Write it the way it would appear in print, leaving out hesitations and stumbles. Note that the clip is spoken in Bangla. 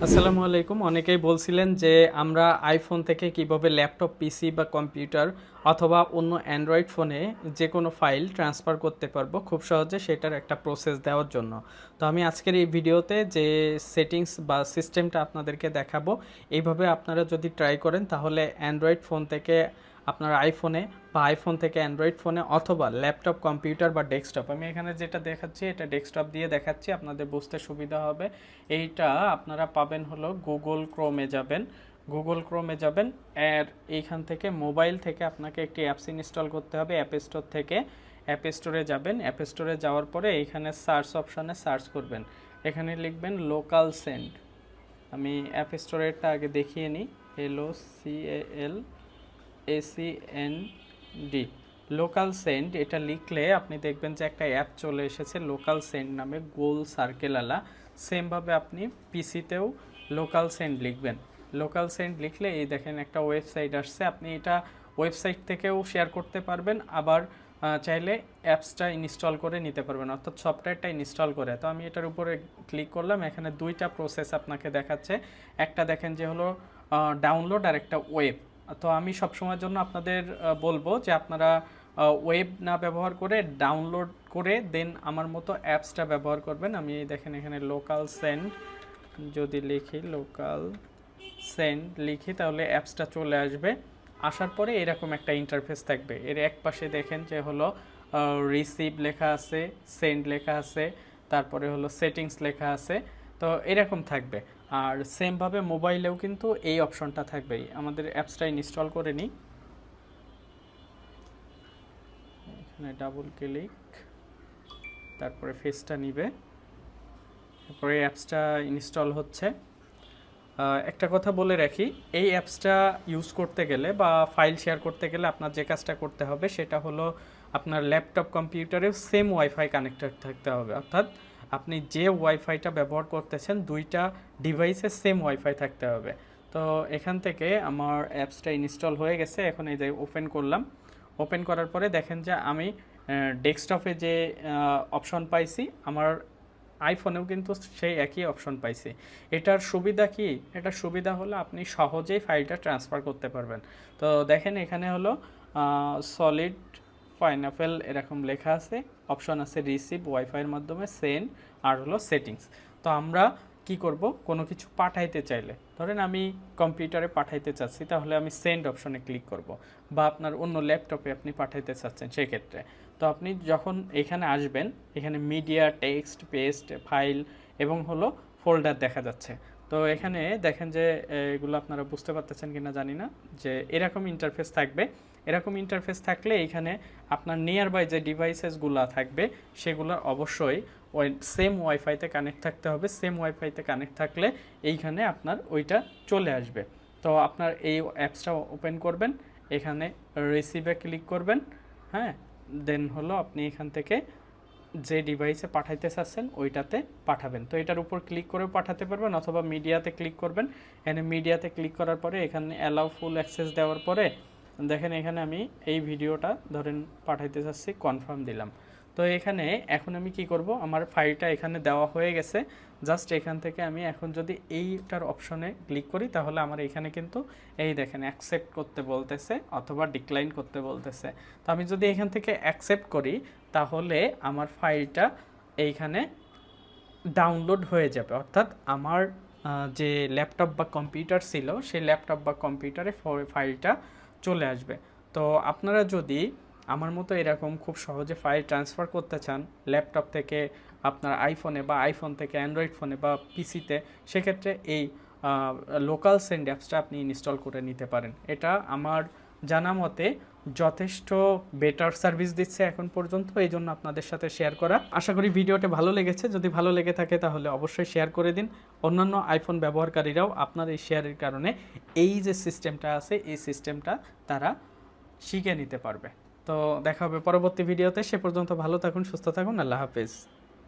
আসসালামু আলাইকুম। অনেকেই বলছিলেন যে আমরা আইফোন থেকে কিভাবে ল্যাপটপ, পিসি বা কম্পিউটার অথবা অন্য অ্যান্ড্রয়েড ফোনে যে কোনো ফাইল ট্রান্সফার করতে পারবো খুব সহজে, সেটার একটা প্রসেস দেওয়ার জন্য। তো আমি আজকের এই ভিডিওতে যে সেটিংস বা সিস্টেমটা আপনাদেরকে দেখাবো, এইভাবে আপনারা যদি ট্রাই করেন তাহলে অ্যান্ড্রয়েড ফোন থেকে আপনার আইফোনে বা আইফোন থেকে অ্যান্ড্রয়েড ফোনে অথবা ল্যাপটপ, কম্পিউটার বা ডেস্কটপ, আমি এখানে যেটা দেখাচ্ছি এটা ডেস্কটপ দিয়ে দেখাচ্ছি, আপনাদের বুঝতে সুবিধা হবে। এইটা আপনারা পাবেন হলো গুগল ক্রোমে যাবেন, গুগল ক্রোমে যাবেন। আর এইখান থেকে মোবাইল থেকে আপনাকে একটি অ্যাপস ইনস্টল করতে হবে অ্যাপ স্টোর থেকে। অ্যাপ স্টোরে যাবেন, অ্যাপ স্টোরে যাওয়ার পরে এইখানে সার্চ অপশানে সার্চ করবেন, এখানে লিখবেন লোকাল সেন্ড। আমি অ্যাপ স্টোরেরটা আগে দেখিয়ে নিই, LOCALSEND, লোকাল সেন্ড। এটা লিখলে আপনি দেখবেন যে একটা অ্যাপ চলে এসেছে লোকাল সেন্ড নামে, গোল সার্কেল আলা। সেমভাবে আপনি পিসিতেও লোকাল সেন্ড লিখবেন। লোকাল সেন্ড লিখলে এই দেখেন একটা ওয়েবসাইট আসছে, আপনি এটা ওয়েবসাইট থেকেও শেয়ার করতে পারবেন, আবার চাইলে অ্যাপসটা ইনস্টল করে নিতে পারবেন, অর্থাৎ সফটওয়্যারটা ইনস্টল করে। তো আমি এটার উপরে ক্লিক করলাম, এখানে দুইটা প্রসেস আপনাকে দেখাচ্ছে। একটা দেখেন যে হলো ডাউনলোড আর একটা ওয়েব। তো আমি সবসময়ের জন্য আপনাদের বলবো যে আপনারা ওয়েব না ব্যবহার করে ডাউনলোড করে দেন আমার মতো অ্যাপসটা ব্যবহার করবেন। আমি দেখেন এখানে লোকাল সেন্ড যদি লিখি, লোকাল সেন্ড লিখি, তাহলে অ্যাপসটা চলে আসবে। আসার পরে এরকম একটা ইন্টারফেস থাকবে। এর এক পাশে দেখেন যে হলো রিসিভ লেখা আছে, সেন্ড লেখা আছে, তারপরে হলো সেটিংস লেখা আছে। তো এরকম থাকবে। আর সেমভাবে মোবাইলেও কিন্তু এই অপশনটা থাকবেই। আমাদের অ্যাপসটা ইনস্টল করে নিই, এখানে ডাবল ক্লিক, তারপরে ফেসটা নিবে, তারপরে অ্যাপসটা ইনস্টল হচ্ছে। একটা কথা বলে রাখি, এই অ্যাপসটা ইউজ করতে গেলে বা ফাইল শেয়ার করতে গেলে আপনার যে কাজটা করতে হবে সেটা হলো আপনার ল্যাপটপ, কম্পিউটারেও সেম ওয়াইফাই কানেক্টেড থাকতে হবে, অর্থাৎ আপনি যে ওয়াইফাইটা ব্যবহার করতেছেন দুইটা ডিভাইসে সেম ওয়াইফাই থাকতে হবে। তো এখান থেকে আমার অ্যাপসটা ইনস্টল হয়ে গেছে, এখন এই যে ওপেন করলাম। ওপেন করার পরে দেখেন যে আমি ডেস্কটপে যে অপশন পাইছি, আমার আইফোনেও কিন্তু সেই একই অপশন পাইছি। এটার সুবিধা কি? এটার সুবিধা হলো আপনি সহজেই ফাইলটা ট্রান্সফার করতে পারবেন। তো দেখেন এখানে হলো সলিড পাইনাপেল এরকম লেখা আছে, অপশন আছে রিসিভ ওয়াইফাইয়ের মাধ্যমে, সেন্ড আর হলো সেটিংস। তো আমরা কি করব, কোনো কিছু পাঠাইতে চাইলে, ধরেন আমি কম্পিউটারে পাঠাইতে চাচ্ছি, তাহলে আমি সেন্ড অপশনে ক্লিক করব, বা আপনার অন্য ল্যাপটপে আপনি পাঠাইতে চাচ্ছেন সেক্ষেত্রে। তো আপনি যখন এখানে আসবেন, এখানে মিডিয়া, টেক্সট, পেস্ট, ফাইল এবং হলো ফোল্ডার দেখা যাচ্ছে। তো এখানে দেখেন যে এগুলো আপনারা বুঝতে পারতেছেন কিনা জানি না, যে এরকম ইন্টারফেস থাকবে। এরকম ইন্টারফেস থাকলে এখানে আপনার নিয়ার বাই যে ডিভাইসেসগুলো থাকবে সেগুলো অবশ্যই ওই সেম ওয়াইফাইতে কানেক্ট থাকতে হবে। সেম ওয়াইফাইতে কানেক্ট থাকলে এইখানে আপনার ওইটা চলে আসবে। তো আপনার এই অ্যাপসটা ওপেন করবেন, এখানে রিসিভে ক্লিক করবেন, হ্যাঁ, দেন হলো আপনি এখান থেকে যে ডিভাইসে পাঠাইতে চাচ্ছেন ওইটাতে পাঠাবেন। তো এটার উপর ক্লিক করেও পাঠাতে পারবেন, অথবা মিডিয়াতে ক্লিক করবেন। এখানে মিডিয়াতে ক্লিক করার পরে এখানে অ্যালাউ ফুল অ্যাক্সেস দেওয়ার পরে দেখেন এখানে আমি এই ভিডিওটা ধরেন পাঠাইতে চাচ্ছি, কনফার্ম দিলাম। তো এখানে এখন আমি কি করব, আমার ফাইলটা এখানে দেওয়া হয়ে গেছে। জাস্ট এখান থেকে আমি এখন যদি এইটার অপশনে ক্লিক করি তাহলে আমার এখানে কিন্তু এই দেখেন অ্যাকসেপ্ট করতে বলতেছে অথবা ডিক্লাইন করতে বলতেছে। তো আমি যদি এখান থেকে অ্যাকসেপ্ট করি তাহলে আমার ফাইলটা এইখানে ডাউনলোড হয়ে যাবে, অর্থাৎ আমার যে ল্যাপটপ বা কম্পিউটার ছিল সেই ল্যাপটপ বা কম্পিউটারে ফাইলটা চলে আসবে। তো আপনারা যদি আমার মতো এরকম খুব সহজে ফাইল ট্রান্সফার করতে চান ল্যাপটপ থেকে আপনার আইফোনে, বা আইফোন থেকে অ্যান্ড্রয়েড ফোনে বা পিসিতে, সেক্ষেত্রে এই লোকাল সেন্ড অ্যাপসটা আপনি ইনস্টল করে নিতে পারেন। এটা আমার জানা মতে যথেষ্ট বেটার সার্ভিস দিচ্ছে এখন পর্যন্ত, এই জন্য আপনাদের সাথে শেয়ার করা। আশা করি ভিডিওটা ভালো লেগেছে, যদি ভালো লেগে থাকে তাহলে অবশ্যই শেয়ার করে দিন। অন্যান্য আইফোন ব্যবহারকারীরাও আপনার এই শেয়ারের কারণে এই যে সিস্টেমটা আছে এই সিস্টেমটা তারা শিখে নিতে পারবে। তো দেখা হবে পরবর্তী ভিডিওতে, সে পর্যন্ত ভালো থাকুন, সুস্থ থাকুন, আল্লাহ হাফেজ।